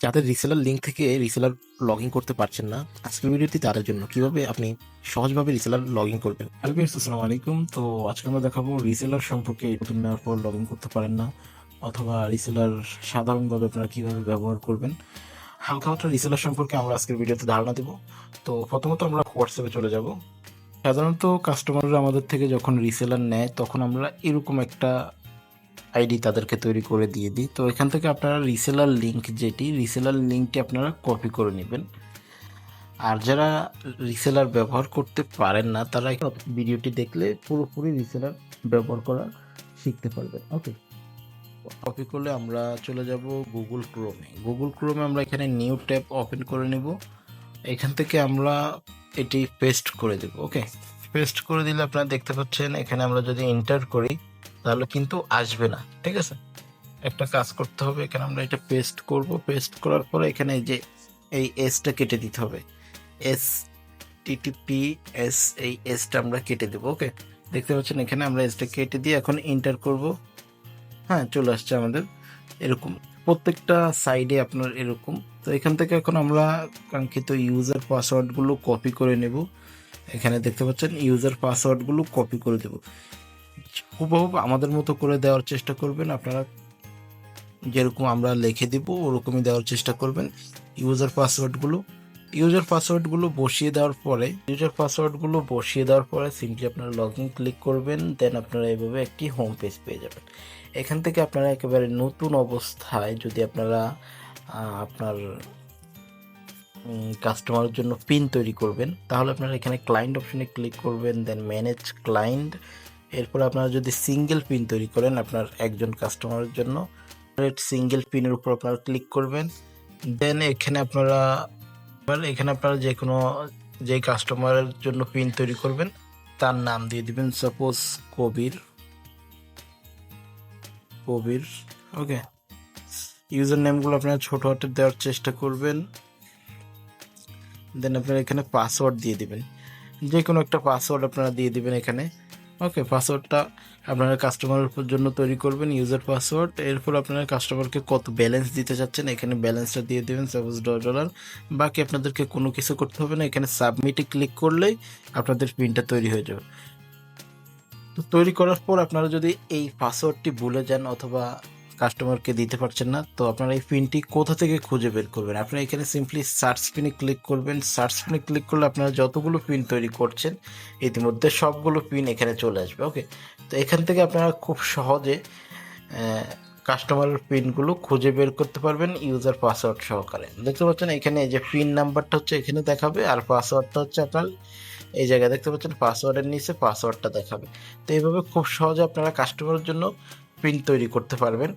যাদের reseller link থেকে reseller log in করতে পারছেন না, আজকের ভিডিওটি তাদের জন্য কিভাবে আপনি সহজভাবে রিসেলার লগ ইন করবেন। হ্যালো গাইস, আসসালামু আলাইকুম। তো আজকে আমরা দেখাবো রিসেলার সম্পর্কে। নতুন নেওয়ার পর লগ ইন করতে পারেন না, অথবা রিসেলার সাধারণভাবে আপনারা কিভাবে ব্যবহার করবেন, হালকা হালকা রিসেলার সম্পর্কে আমরা আজকের ভিডিওতে ধারণা দেব। তো প্রথমত আমরা হোয়াটসঅ্যাপে চলে যাব। সাধারণত কাস্টমাররা আমাদের থেকে যখন রিসেলার নেয় তখন আমরা এরকম একটা আইডি তাদেরকে তৈরি করে দিয়ে দিই। তো এখান থেকে আপনারা রিসেলার লিঙ্কটি আপনারা কপি করে নেবেন। আর যারা রিসেলার ব্যবহার করতে পারেন না, তারা ভিডিওটি দেখলে পুরোপুরি রিসেলার ব্যবহার করা শিখতে পারবেন। ওকে, কপি করলে আমরা চলে যাব গুগল ক্রোমে আমরা এখানে নিউ ট্যাব ওপেন করে নেব। এখান থেকে আমরা এটি পেস্ট করে দেব। ওকে, পেস্ট করে দিলে আপনারা দেখতে পাচ্ছেন এখানে আমরা যদি এন্টার করি তাহলে কিন্তু আসবে না। ঠিক আছে, একটা কাজ করতে হবে, এখানে আমরা এটা পেস্ট করব। পেস্ট করার পরে এখানে যে এই এসটা কেটে দিতে হবে, এস টিটিপি এস, এই এসটা আমরা কেটে দেবো। ওকে, দেখতে পাচ্ছেন এখানে আমরা এসটা কেটে দিয়ে এখন এন্টার করব। হ্যাঁ, চলে আসছে আমাদের এরকম প্রত্যেকটা সাইডে আপনার এরকম। তো এখান থেকে এখন আমরা কাঙ্ক্ষিত ইউজার পাসওয়ার্ডগুলো কপি করে নেব। এখানে দেখতে পাচ্ছেন ইউজার পাসওয়ার্ডগুলো কপি করে দেব। হুবহু আমাদের মতো করে দেওয়ার চেষ্টা করবেন। আপনারা যেরকম আমরা লিখে দিব ওরকমই দেওয়ার চেষ্টা করবেন। ইউজার পাসওয়ার্ডগুলো বসিয়ে দেওয়ার পরে সিম্পলি আপনারা লগ ইন ক্লিক করবেন। দেন আপনারা এভাবে একটি হোম পেজ পেয়ে যাবেন। এখান থেকে আপনারা একেবারে নতুন অবস্থায় যদি আপনারা আপনার কাস্টমারের জন্য পিন তৈরি করবেন, তাহলে আপনারা এখানে ক্লায়েন্ট অপশনে ক্লিক করবেন, দেন ম্যানেজ ক্লায়েন্ট। এরপর আপনারা যদি সিঙ্গেল পিন তৈরি করেন আপনার একজন কাস্টমারের জন্য, সিঙ্গেল পিনের উপর আপনারা ক্লিক করবেন। দেন এখানে আপনারা যে কাস্টমারের জন্য পিন তৈরি করবেন তার নাম দিয়ে দিবেন, সাপোজ কবির। ওকে, ইউজার নেমগুলো আপনারা ছোট হাতে দেওয়ার চেষ্টা করবেন। দেন আপনারা এখানে পাসওয়ার্ড দিয়ে দিবেন, যে কোনো একটা পাসওয়ার্ড আপনারা দিয়ে দিবেন এখানে। ওকে, পাসওয়ার্ডটা আপনারা কাস্টমারের জন্য তৈরি করবেন, ইউজার পাসওয়ার্ড। এরপর আপনারা কাস্টমারকে কত ব্যালেন্স দিতে চাচ্ছেন এখানে ব্যালেন্সটা দিয়ে দেবেন, সাপোজ $10। বাকি আপনাদেরকে কোনো কিছু করতে হবে না, এখানে সাবমিটে ক্লিক করলেই আপনাদের পিনটা তৈরি হয়ে যাবে। তো তৈরি করার পর আপনারা যদি এই পাসওয়ার্ডটি ভুলে যান অথবা কাস্টমারকে দিতে পারছেন না, তো আপনারা এই পিনটি কোথা থেকে খুঁজে বের করবেন? আপনারা এখানে সিম্পলি সার্চ পিনে ক্লিক করবেন। সার্চ পিনে ক্লিক করলে আপনারা যতগুলো পিন তৈরি করছেন ইতিমধ্যে সবগুলো পিন এখানে চলে আসবে। ওকে, তো এখান থেকে আপনারা খুব সহজে কাস্টমারের পিনগুলো খুঁজে বের করতে পারবেন ইউজার পাসওয়ার্ড সহকারে। দেখতে পাচ্ছেন এখানে যে পিন নাম্বারটা হচ্ছে এখানে দেখাবে, আর পাসওয়ার্ডটা হচ্ছে আপনার এই জায়গায় দেখতে পাচ্ছেন পাসওয়ার্ডের নিচে পাসওয়ার্ডটা দেখাবে। তো এইভাবে খুব সহজে আপনারা কাস্টমারের জন্য পিন তৈরি করতে পারবেন।